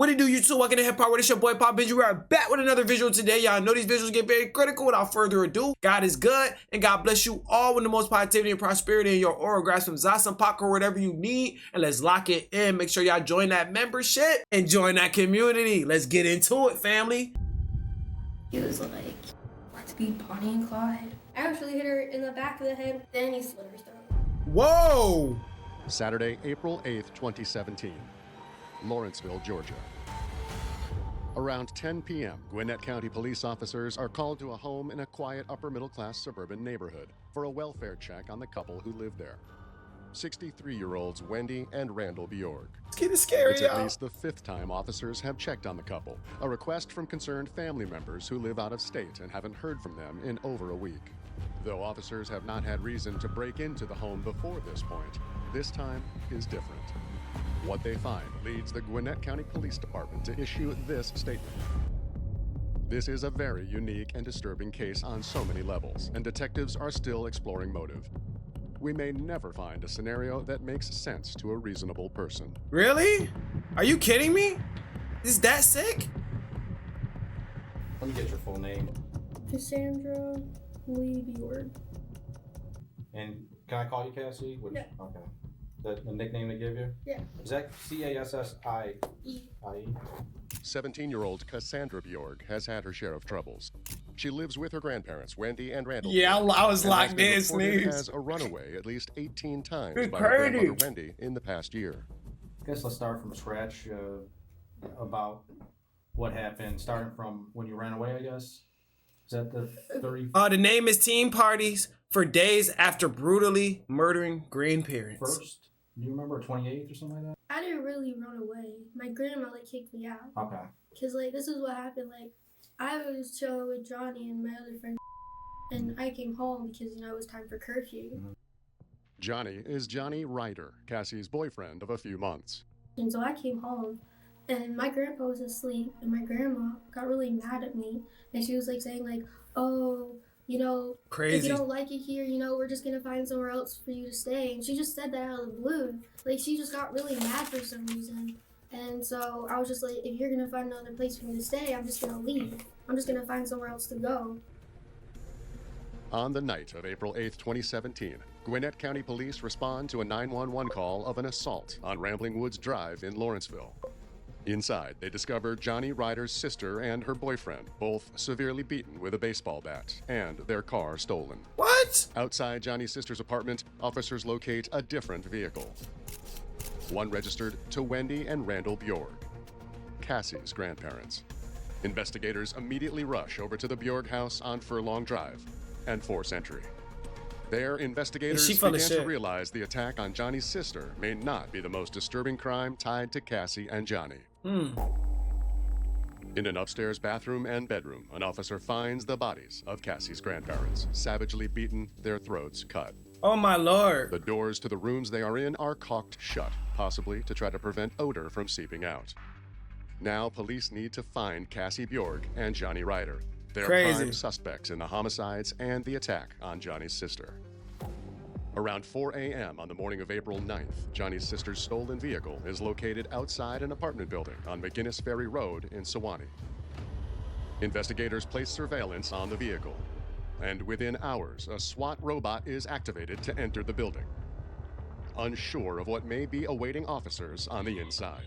What it do, YouTube? Welcome to HIPHOPWORLD. It's your boy Papa Benji. We are back with another visual today. Y'all know these visuals get very critical. Without further ado, God is good, and God bless you all with the most positivity and prosperity in your aura. Grab some Zasa, popcorn, whatever you need, and let's lock it in. Make sure y'all join that membership and join that community. Let's get into it, family. He was like, let's be Bonnie and Clyde. I actually hit her in the back of the head, then he slit her throat. Whoa! Saturday, April 8th, 2017, Lawrenceville, Georgia. Around 10 p.m., Gwinnett County police officers are called to a home in a quiet upper-middle-class suburban neighborhood for a welfare check on the couple who live there. 63-year-olds Wendy and Randall Bjorg. It's getting scary, It's at y'all. least the fifth time officers have checked on the couple, a request from concerned family members who live out of state and haven't heard from them in over a week. Though officers have not had reason to break into the home before this point, this time is different. What they find leads the Gwinnett County Police Department to issue this statement. This is a very unique and disturbing case on so many levels, and detectives are still exploring motive. We may never find a scenario that makes sense to a reasonable person. Really? Are you kidding me? Is that sick? Let me get your full name. Cassandra Lee Bjorg. And can I call you Cassie? Yeah. Okay. The nickname they give you? Yeah. Is that Cassii? E. 17-year-old Cassandra Bjorg has had her share of troubles. She lives with her grandparents, Wendy and Randall. Yeah, Bjorg, I was and locked has been in, reported sneeze. as a runaway at least 18 times Good by her crazy. grandmother Wendy in the past year. I guess let's start from scratch about what happened, starting from when you ran away, I guess. Is that the 30? The name is Teen Parties for days after brutally murdering grandparents. First? Do you remember 28th or something like that? I didn't really run away. My grandma kicked me out. Okay. Cause this is what happened. I was chilling with Johnny and my other friend, and I came home because it was time for curfew. Johnny is Johnny Ryder, Cassie's boyfriend of a few months. And so I came home, and my grandpa was asleep, and my grandma got really mad at me, and she was saying oh, Crazy. if you don't like it here, we're just gonna find somewhere else for you to stay. And she just said that out of the blue. She just got really mad for some reason. And so I was just like, if you're gonna find another place for me to stay, I'm just gonna leave. I'm just gonna find somewhere else to go. On the night of April 8th, 2017, Gwinnett County Police respond to a 911 call of an assault on Rambling Woods Drive in Lawrenceville. Inside, they discover Johnny Ryder's sister and her boyfriend, both severely beaten with a baseball bat, and their car stolen. What? Outside Johnny's sister's apartment, officers locate a different vehicle. One registered to Wendy and Randall Bjorg, Cassie's grandparents. Investigators immediately rush over to the Bjorg house on Furlong Drive and force entry. There, investigators She full of began to shit. realize the attack on Johnny's sister may not be the most disturbing crime tied to Cassie and Johnny. In an upstairs bathroom and bedroom, an officer finds the bodies of Cassie's grandparents, savagely beaten, their throats cut. Oh my lord. The doors to the rooms they are in are caulked shut, possibly to try to prevent odor from seeping out. Now police need to find Cassie Bjorg and Johnny Ryder. They're Crazy. prime suspects in the homicides and the attack on Johnny's sister. Around 4 a.m. on the morning of April 9th, Johnny's sister's stolen vehicle is located outside an apartment building on McGinnis Ferry Road in Sewanee. Investigators place surveillance on the vehicle, and within hours, a SWAT robot is activated to enter the building, unsure of what may be awaiting officers on the inside.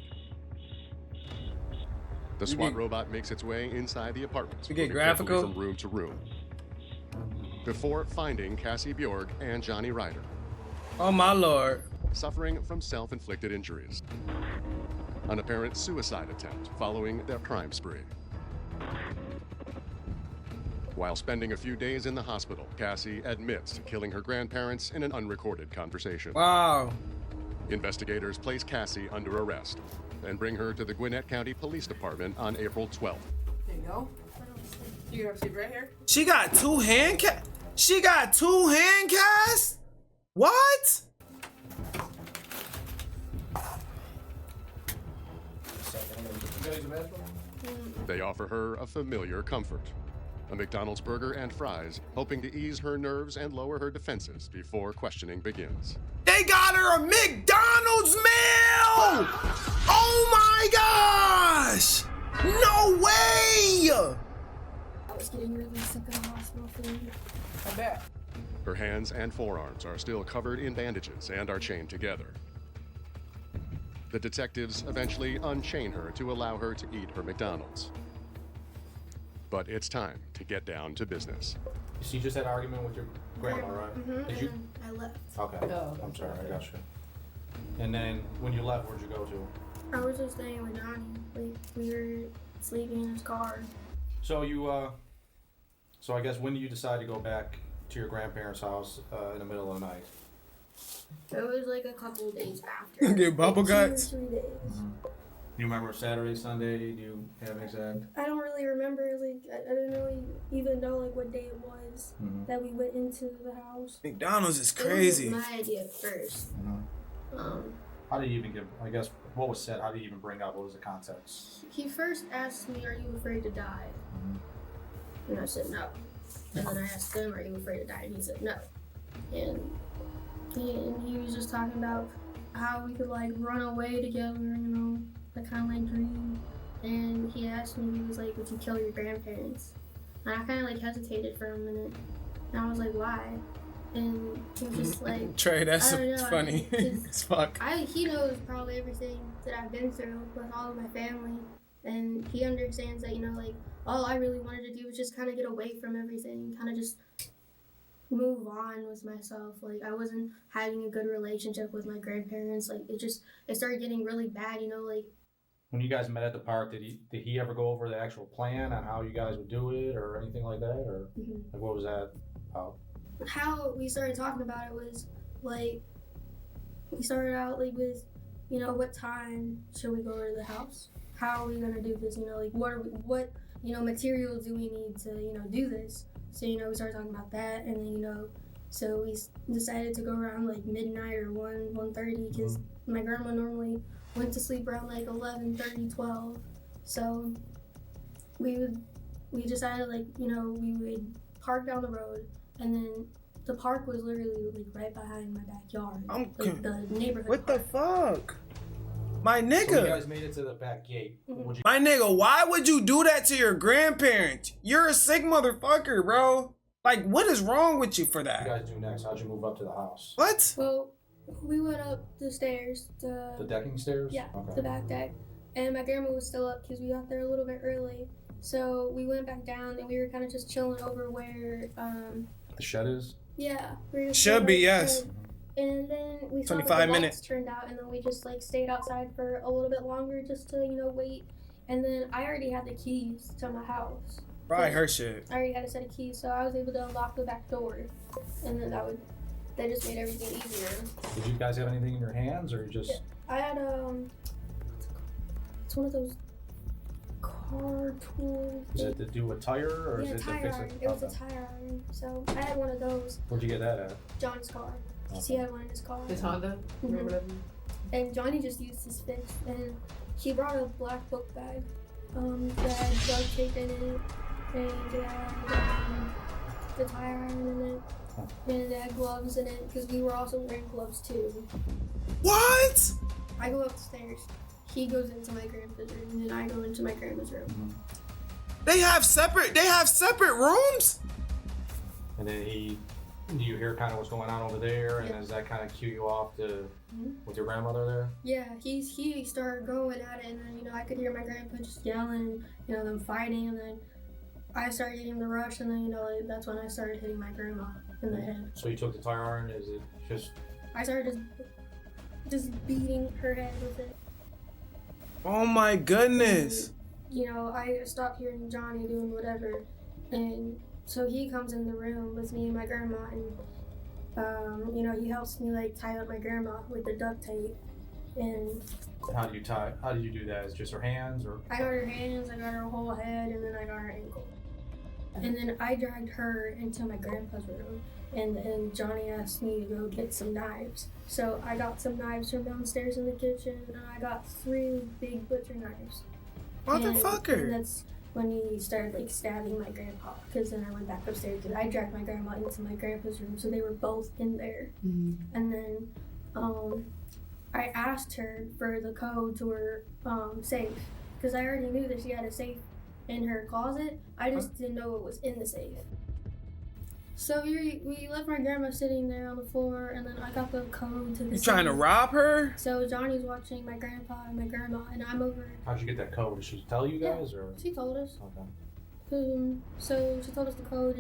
The SWAT robot makes its way inside the apartment, You get moving carefully graphical? from room to room, before finding Cassie Bjorg and Johnny Ryder, Oh my lord. suffering from self-inflicted injuries. An apparent suicide attempt following their crime spree. While spending a few days in the hospital, Cassie admits to killing her grandparents in an unrecorded conversation. Wow. Investigators place Cassie under arrest and bring her to the Gwinnett County Police Department on April 12th. There you go. You gonna sleep right here? She got two hand casts? She got two hand casts? What? They offer her a familiar comfort, a McDonald's burger and fries, hoping to ease her nerves and lower her defenses before questioning begins. They got her a McDonald's meal! Oh my god! getting really sick in the hospital food. I bet. Her hands and forearms are still covered in bandages and are chained together. The detectives eventually unchain her to allow her to eat her McDonald's. But it's time to get down to business. So you just had an argument with your grandma, right? Mm-hmm. Did you? And then I left. Okay. Oh, I'm sorry, I got you. And then when you left, where'd you go to? I was just staying with Johnny. Like, we were sleeping in his car. So you, so I guess when do you decide to go back to your grandparents' house in the middle of the night? It was like a couple of days after. Get bubble like guts. 2 or 3 days. Do you remember Saturday, Sunday? Do you have an exact? I don't really remember. Like, I didn't really even know like what day it was that we went into the house. McDonald's is It was crazy. my idea at first. How did you even give? I guess what was said? How did you even bring up? What was the context? He first asked me, "Are you afraid to die?" And I said no. And then I asked him, "Are you afraid to die?" And he said no. And he was just talking about how we could like run away together, you know, that kind of like dream. And he asked me, he was like, "Would you kill your grandparents?" And I kind of like hesitated for a minute. And I was like, "Why?" And he was just like, Trey, that's I don't know, funny. because It's fuck. he knows probably everything that I've been through with all of my family, and he understands that, you know, like, all I really wanted to do was just kind of get away from everything, kind of just move on with myself. Like, I wasn't having a good relationship with my grandparents. Like, it started getting really bad, you know, like. When you guys met at the park, did he ever go over the actual plan on how you guys would do it or anything like that, or like what was that about? How we started talking about it was like, we started out like with, you know, what time should we go to the house? How are we gonna do this? You know, like what you know, materials do we need to, you know, do this? So, you know, we started talking about that, and then, you know, so we decided to go around like midnight or 1:30 because my grandma normally went to sleep around like 11:30, 12. So we decided, like, you know, we would park down the road. And then the park was literally like right behind my backyard. Like the neighborhood. What the fuck? My So nigga. you guys made it to the back gate. Would you? My nigga, why would you do that to your grandparents? You're a sick motherfucker, bro. Like, what is wrong with you for What you that? guys do next? How'd you move up to the house? What? Well, we went up the stairs, The decking stairs? yeah, Okay. the back deck, and my grandma was still up because we got there a little bit early. So we went back down, and we were kind of just chilling over where, The shed is? yeah, we were just Should chilling be, over yes. the bed. And then we saw that 25 the minutes. lights turned out, and then we just like stayed outside for a little bit longer just to, you know, wait. And then I already had the keys to my house. Probably her shit. I already had a set of keys, so I was able to unlock the back door, and then that just made everything easier. Did you guys have anything in your hands or you just? Yeah. I had it's one of those car tools. Is it to do a tire or Yeah, is it to tire fix iron. it? It was a Okay. tire iron, so I had one of those. Where'd you get that at? Johnny's car. 'Cause he had one in his car. His Honda or Mhm. whatever. And Johnny just used his fist, and he brought a black book bag that had duct tape in it, and it had the tire iron in it, and it had gloves in it, because we were also wearing gloves too. What? I go upstairs, he goes into my grandpa's room, and then I go into my grandma's room. They have separate rooms? And then do you hear kind of what's going on over there? And Yeah. does that kind of cue you off to Mhm. with your grandmother there? Yeah, he started going at it, and then, you know, I could hear my grandpa just yelling, you know, them fighting, and then I started getting the rush, and then, you know, like, that's when I started hitting my grandma in the head. So you took the tire iron. Is it just? I started just beating her head with it. Oh my goodness. You know, I stopped hearing Johnny doing whatever, and so he comes in the room with me and my grandma, and you know, he helps me like tie up my grandma with the duct tape, and How do you do that? Is it just her hands or? I got her hands, I got her whole head, and then I got her ankle. And then I dragged her into my grandpa's room, and Johnny asked me to go get some knives. So I got some knives from downstairs in the kitchen, and I got 3 big butcher knives. And Motherfucker. that's when he started like stabbing my grandpa, because then I went back upstairs because I dragged my grandma into my grandpa's room, so they were both in there. And then I asked her for the code to her safe, because I already knew that she had a safe in her closet. I just didn't know it was in the safe. So we left my grandma sitting there on the floor, and then I got the code to the You safe. trying to rob her? So Johnny's watching my grandpa and my grandma, and I'm over. How'd you get that code? Did she tell you guys, or? She told us. Okay. So she told us the code,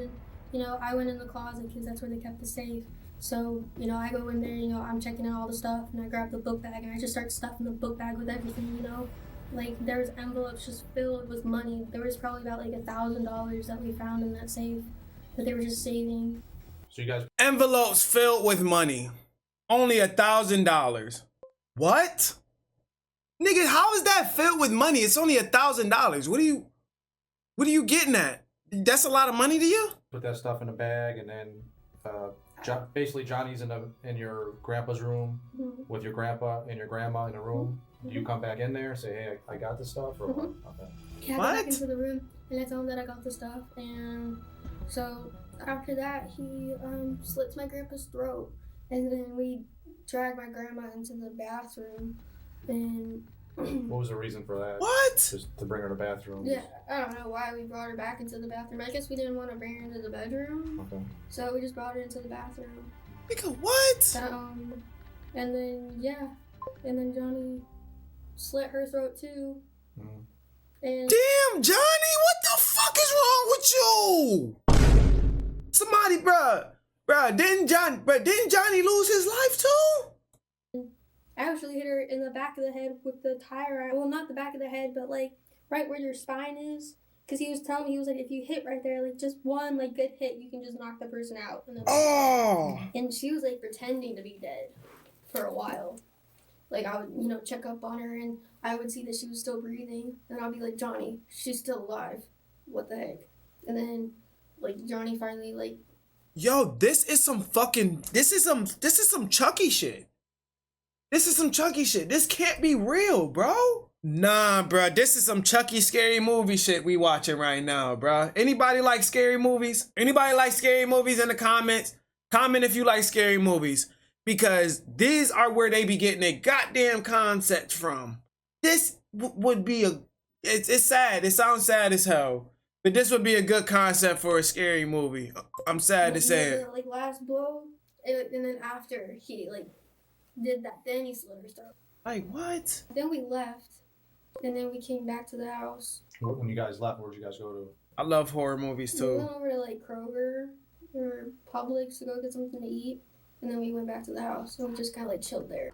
and I went in the closet because that's where they kept the safe. So I go in there, I'm checking out all the stuff, and I grab the book bag, and I just start stuffing the book bag with everything, Like there was envelopes just filled with money. There was probably about like $1,000 that we found in that safe that they were just saving. So you guys. Envelopes filled with money. Only $1,000. What? Nigga, how is that filled with money? It's only $1,000. What are you getting at? That's a lot of money to you? Put that stuff in a bag, and then basically Johnny's in your grandpa's room with your grandpa and your grandma in a room. Do you come back in there and say, hey, I got this stuff, or what? Okay. Yeah, I go back into the room and I tell him that I got the stuff, and so after that he slits my grandpa's throat, and then we drag my grandma into the bathroom, and what was the reason for that? What? Just to bring her to the bathroom? Yeah, I don't know why we brought her back into the bathroom. I guess we didn't want to bring her into the bedroom. Okay. So we just brought her into the bathroom. Nigga, what? And then Johnny slit her throat too. And damn, Johnny, what the fuck is wrong with you? Somebody, bruh, didn't Johnny lose his life too? I actually hit her in the back of the head with the tire iron. Well, not the back of the head, but like right where your spine is. Because he was telling me, he was like, if you hit right there, like just one like good hit, you can just knock the person out. And she was like pretending to be dead for a while. Like I would, check up on her, and I would see that she was still breathing, and I'll be like, Johnny, she's still alive. What the heck? And then like Johnny finally like, yo, this is some Chucky shit. This is some Chucky shit. This can't be real, bro. Nah, bro. This is some Chucky scary movie shit we watching right now, bro. Anybody like scary movies? Anybody like scary movies in the comments? Comment if you like scary movies. Because these are where they be getting their goddamn concepts from. This would be it's sad. It sounds sad as hell. But this would be a good concept for a scary movie. I'm sad to say it. Like last blow, and then after he like did that, then he slit her throat. Like what? Then we left, and then we came back to the house. When you guys left, where'd you guys go to? I love horror movies We too. went over to like Kroger or Publix to go get something to eat, and then we went back to the house, and we just kind of like chilled there.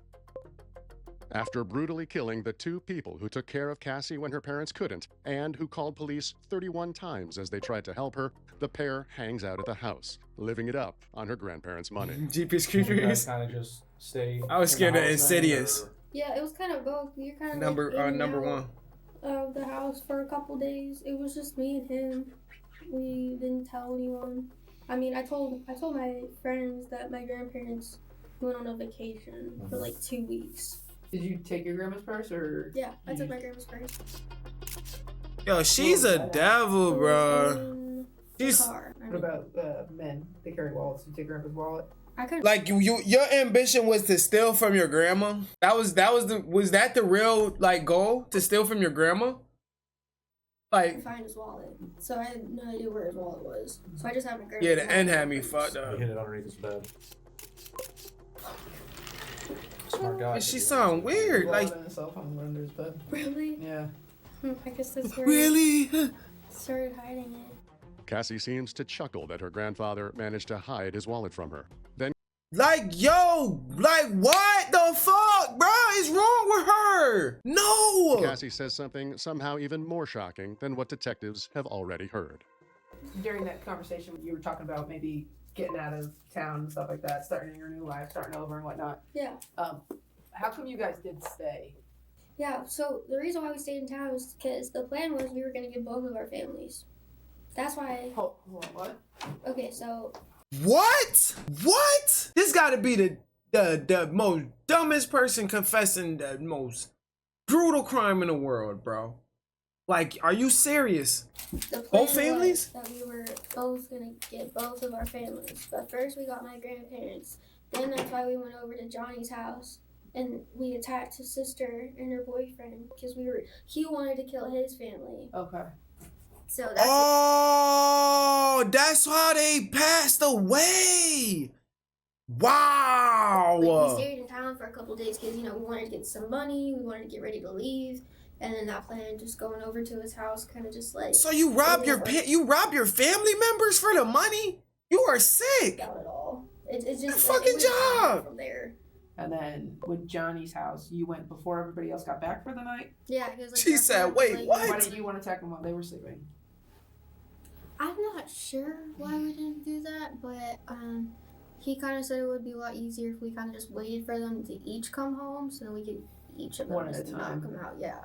After brutally killing the two people who took care of Cassie when her parents couldn't, and who called police 31 times as they tried to help her, the pair hangs out at the house, living it up on her grandparents' money. Jeepers You Creepers. guys kind of just stay. I was scared in of the house then, Insidious. or- Yeah, it was kind of both. We were kind of Number one. of the house for a couple days. It was just me and him. We didn't tell anyone. I mean, I told my friends that my grandparents went on a vacation for like 2 weeks. Did you take your grandma's purse, or? Yeah, I took my grandma's purse. Yo, she's a devil, bro. In the She's car. What about men? They carry wallets. Did you take grandpa's wallet? I could like your ambition was to steal from your grandma. Was that the real like goal, to steal from your grandma? Like find his wallet, so I had no idea where his wallet was. So I just had my grandma's yeah, the wallet. end had me fucked You up. hid it underneath his bed. Smart guy. And she sound weird, like Wallet and a cell phone under his bed. Really? Yeah. I guess that's where really. I started hiding it. Cassie seems to chuckle that her grandfather managed to hide his wallet from her. Then Like, yo, like, what the fuck, bro, is wrong with her? No. Cassie says something somehow even more shocking than what detectives have already heard. During that conversation, you were talking about maybe getting out of town and stuff like that, starting your new life, starting over and whatnot. Yeah. How come you guys did stay? Yeah, so the reason why we stayed in town was because the plan was we were going to get both of our families. That's why... Hold on, what? Okay, so... What? What? This gotta be the most dumbest person confessing the most brutal crime in the world, bro. Like, are you serious? The plan Both families? was that we were both going to get both of our families. But first we got my grandparents. Then that's why we went over to Johnny's house. And we attacked his sister and her boyfriend because he wanted to kill his family. Okay. So that's Oh, that's how they passed away. Wow. we stayed in town for a couple days because we wanted to get some money, we wanted to get ready to leave, and then that plan just going over to his house kind of just like. So you rob your family members for the money? You are sick. Out at all. It's just Good fucking job. From there. And then with Johnny's house, you went before everybody else got back for the night? Yeah, because She said, "Wait, what?" Why didn't you want to attack them while they were sleeping? I'm not sure why we didn't do that, but he kind of said it would be a lot easier if we kind of just waited for them to each come home, so then we could each of them One at just a knock time. them out. Yeah,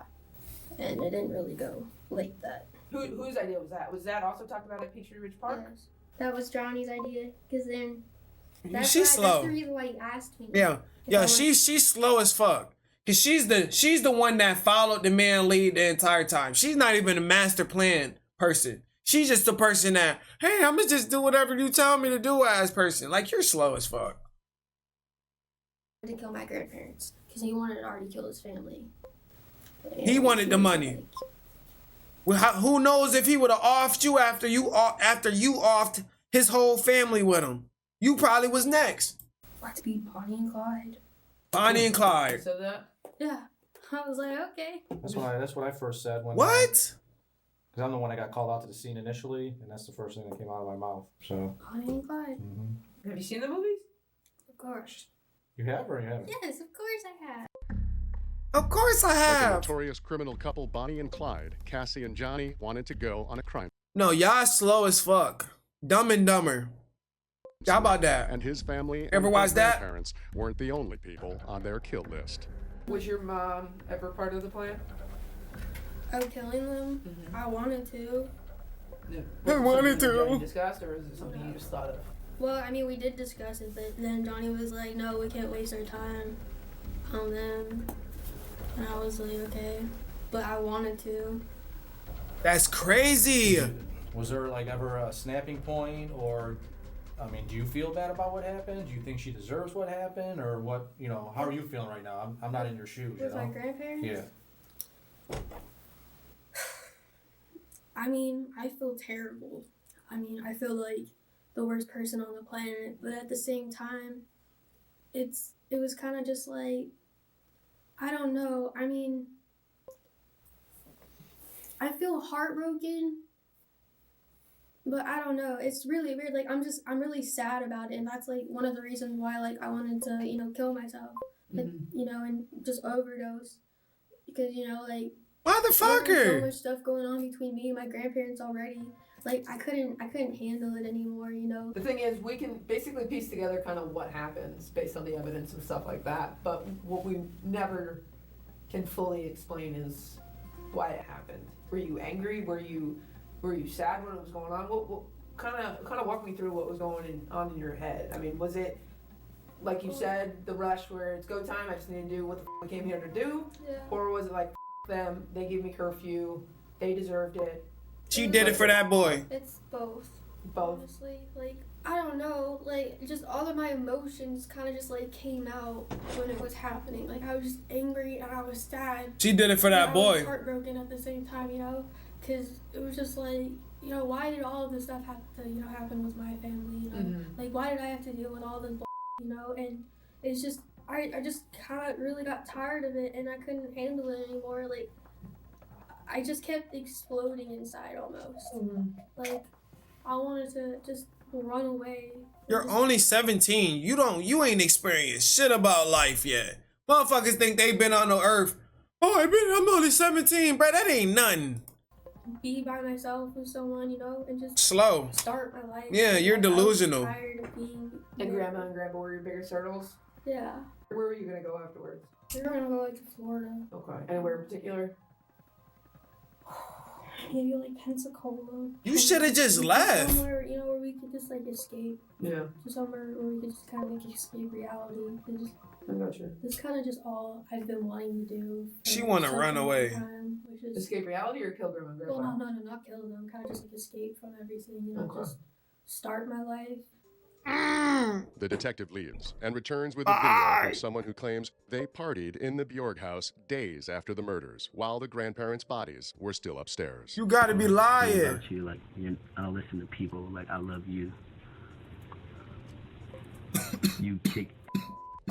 and it didn't really go like that. Whose idea was that? Was that also talked about at Peachtree Ridge Park? Yes. That was Johnny's idea, because then that's She's That's slow. the reason why he asked me. Yeah, she's slow as fuck. Cause she's the one that followed the man lead the entire time. She's not even a master plan person. She's just the person that, hey, I'm gonna just do whatever you tell me to do as person. Like, you're slow as fuck. To kill my grandparents, because he wanted to already kill his family. He wanted the money. Well, who knows if he would have offed you after you offed his whole family with him? You probably was next. Let's be Bonnie and Clyde. Bonnie and Clyde. So that Yeah, I was like, okay. That's what I first said when. What? Because I'm the one that got called out to the scene initially, and that's the first thing that came out of my mouth. So. Bonnie and Clyde. have you seen the movies? Of course. You have or you haven't? Yes, of course I have. Of course I Like the have. notorious criminal couple Bonnie and Clyde, Cassie and Johnny wanted to go on a crime. No, y'all slow as fuck. Dumb and Dumber. How about that? And his family Ever and watch that? grandparents weren't the only people on their kill list. Was your mom ever part of the plan? Oh, killing them? I wanted to. I wanted Was it something to. Johnny discussed, or is it something you just thought of? Well, I mean, we did discuss it, but then Johnny was like, no, we can't waste our time on them. And I was like, okay. But I wanted to. That's crazy. Was there like ever a snapping point, or, I mean, do you feel bad about what happened? Do you think she deserves what happened, or what? How are you feeling right now? I'm not in your shoes. With my grandparents? Yeah. I mean, I feel terrible. I mean, I feel like the worst person on the planet, but at the same time, it was kind of just like, I don't know. I mean, I feel heartbroken, but I don't know. It's really weird. Like, I'm really sad about it, and that's like one of the reasons why like I wanted to kill myself, like, and just overdose, because like. There's so Motherfucker. much stuff going on between me and my grandparents already. Like I couldn't handle it anymore, The thing is, we can basically piece together kind of what happens based on the evidence and stuff like that. But what we never can fully explain is why it happened. Were you angry? Were you sad when it was going on? What kind of walk me through what was going on in your head? I mean, was it like you said, the rush where it's go time? I just need to do what the I came here to do, Yeah. or was it like them? They gave me curfew. They deserved it. She did it for that boy. It's both. Both. Honestly, like I don't know, like just all of my emotions kind of just like came out when it was happening. Like I was just angry and I was sad. She did it for that And I was boy. heartbroken at the same time, because it was just like, why did all of this stuff have to, happen with my family, Like, why did I have to deal with all this and it's just, I just kind of really got tired of it, and I couldn't handle it anymore. Like, I just kept exploding inside almost. Like, I wanted to just run away. You're only 17. You ain't experienced shit about life yet. Motherfuckers think they been on the earth. Oh, I'm only 17, bro. That ain't nothing. Be by myself with someone, and just Slow. start my life. Yeah, you're Like, I was delusional. tired of being. And grandma and grandpa were your biggest hurdles? Yeah. Where were you gonna go afterwards? We were gonna go like to Florida. Okay. Anywhere in particular? Maybe like Pensacola. You shoulda just Maybe left. Somewhere, where we could just like escape. Yeah. To somewhere where we could just kind of like escape reality. And just, I got you. that's kind of just all I've been wanting to do. for She wanna such a run long away. time, which is, Escape reality or kill grandma and grandpa? well, no, not kill them. Kind of just like escape from everything. Okay. Just start my life. The detective leaves and returns with a video from someone who claims they partied in the Bjorg house days after the murders while the grandparents' bodies were still upstairs. You gotta be lying. About you, like, I don't listen to people, like, I love you. You kick.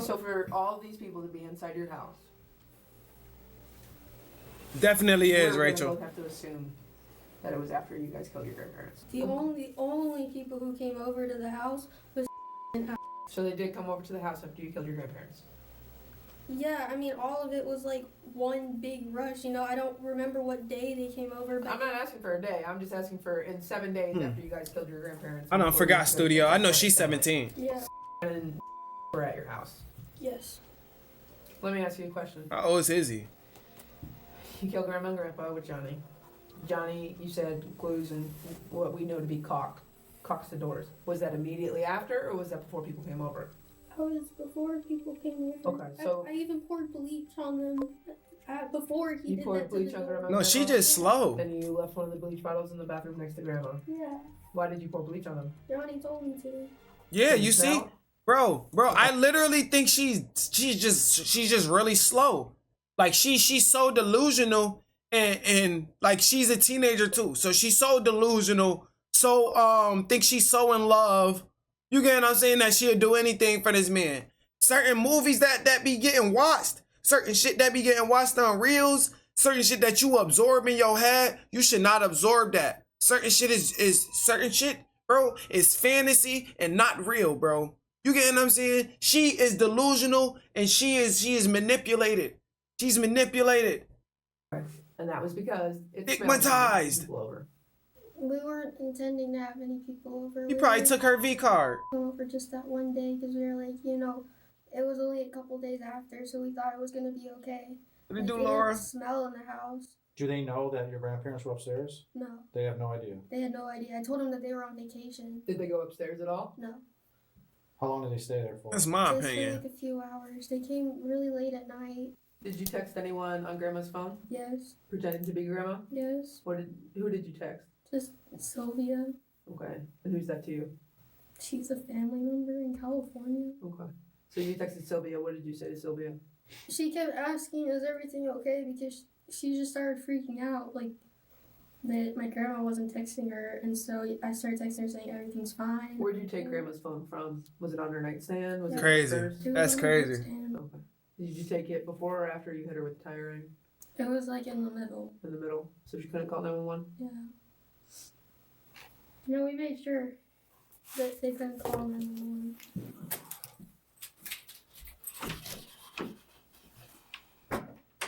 So for all these people to be inside your house, Definitely is, we're gonna Rachel. both have to assume that it was after you guys killed your grandparents. The only people who came over to the house was So they did come over to the house after you killed your grandparents. yeah, I mean all of it was like one big rush, you know. I don't remember what day they came over, but I'm not asking for a day. I'm just asking for in 7 days after you guys killed your grandparents. I don't before forgot you studio. I know she's 17. yeah, And we're at your house. yes. Let me ask you a question. How old is Izzy? You killed grandma and grandpa with Johnny. Johnny, you said glues and what we know to be cocks the doors. Was that immediately after, or was that before people came over? That was before people came over. Okay, so- I even poured bleach on them before he You did poured that to bleach the on door. grandma? No, she just slow. Then you left one of the bleach bottles in the bathroom next to grandma. Yeah, Why did you pour bleach on them? Johnny told me to. Yeah, Did you see, smell? bro. I literally think she's just really slow. Like she's so delusional, and like she's a teenager too. So she's so delusional. So think she's so in love. You get what I'm saying? That she'll do anything for this man. Certain movies that be getting watched, certain shit that be getting watched on reels, certain shit that you absorb in your head, you should not absorb that. Certain shit is certain shit, bro, is fantasy and not real, bro. You get what I'm saying? She is delusional and she is manipulated. She's manipulated. And that was because it's Stigmatized. people over. We weren't intending to have any people over. He We probably were took her V card. come over just that one day because we were like, you know, it was only a couple days after, so we thought it was gonna be okay. What did Like, you do, they Laura? didn't smell in the house. Do they know that your grandparents were upstairs? No, They have no idea. they had no idea. I told them that they were on vacation. Did they go upstairs at all? No, How long did they stay there for? That's my they stayed opinion. like a few hours. They came really late at night. Did you text anyone on grandma's phone Yes, pretending to be grandma? yes, Who did you text? just Sylvia. Okay. And who's that to you? She's a family member in California. Okay. So you texted Sylvia. What did you say to Sylvia? She kept asking, "Is everything okay?" Because she just started freaking out, like that my grandma wasn't texting her, and so I started texting her saying everything's fine. Where'd you take grandma's phone from? Was it on her nightstand? Was Crazy. it upstairs? It was That's on the crazy. nightstand. Okay. Did you take it before or after you hit her with the tire iron? It was like in the middle. In the middle. So she couldn't call 911? Yeah. You know, we made sure that they couldn't call 911.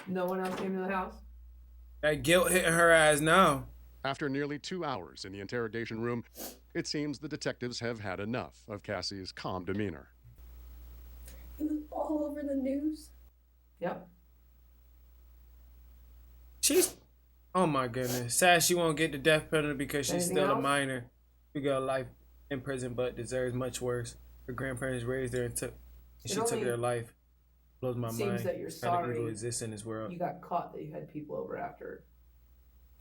No one else came to the house? That guilt hitting her ass now. After nearly 2 hours in the interrogation room, it seems the detectives have had enough of Cassie's calm demeanor. It was all over the news. Yep. She's, oh my goodness. Sad she won't get the death penalty because she's Anything still a else? minor. She got life in prison, but deserves much worse. Her grandparents raised her and she took only their life. Blows my seems mind. that you're How the evil sorry exists in this world. you got caught that you had people over after.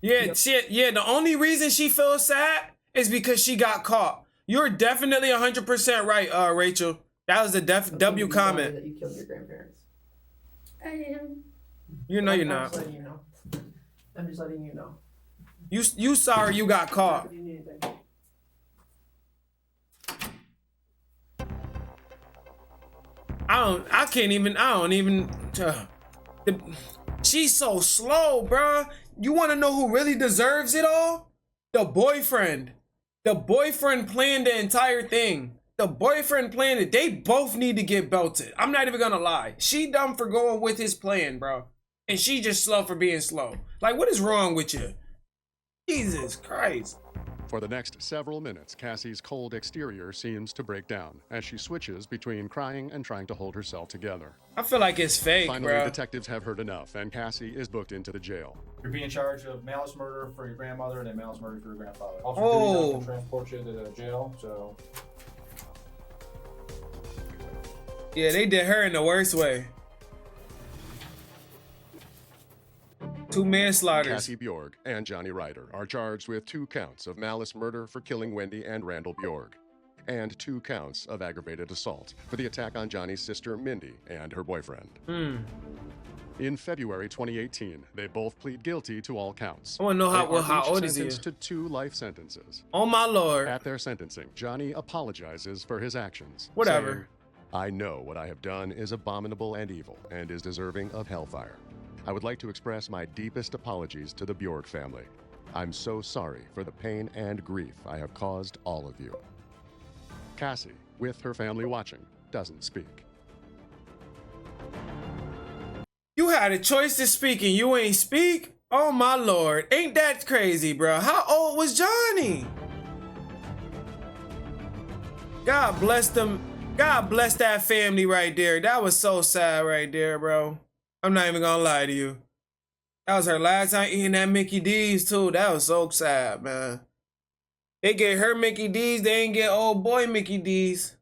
Yeah, Yep. shit. Yeah, the only reason she feels sad is because she got caught. You're definitely 100% right, Rachel. That was a So W you're sorry comment. that you killed your grandparents. I am. You know you're I'm not. just letting you know. I'm just letting you know. You sorry you got caught. If you need anything. I don't even. She's so slow, bruh. You want to know who really deserves it all? The boyfriend. The boyfriend planned the entire thing. The boyfriend planned it. They both need to get belted. I'm not even gonna lie. She dumb for going with his plan, bro. And she just slow for being slow. Like, what is wrong with you? Jesus Christ. For the next several minutes, Cassie's cold exterior seems to break down as she switches between crying and trying to hold herself together. I feel like it's fake, Finally, bro. detectives have heard enough, and Cassie is booked into the jail. You're being charged of malice murder for your grandmother and then malice murder for your grandfather. Officer Oh. duty to transport you to the jail, so Yeah, they did her in the worst way. 2 manslaughters. Cassie Bjorg and Johnny Ryder are charged with 2 counts of malice murder for killing Wendy and Randall Bjorg. and 2 counts of aggravated assault for the attack on Johnny's sister Mindy and her boyfriend. In February 2018, they both plead guilty to all counts. I want to know how, They are how each old is he? sentenced to 2 life sentences. Oh my lord. At their sentencing, Johnny apologizes for his actions. Whatever. Saying, I know what I have done is abominable and evil and is deserving of hellfire. I would like to express my deepest apologies to the Bjork family. I'm so sorry for the pain and grief I have caused all of you. Cassie, with her family watching, doesn't speak. You had a choice to speak and you ain't speak? Oh my lord. Ain't that crazy, bro? How old was Johnny? God bless them. God bless that family right there. That was so sad right there, bro. I'm not even gonna lie to you. That was her last time eating that Mickey D's too. That was so sad, man. They gave her Mickey D's. They ain't get old boy Mickey D's.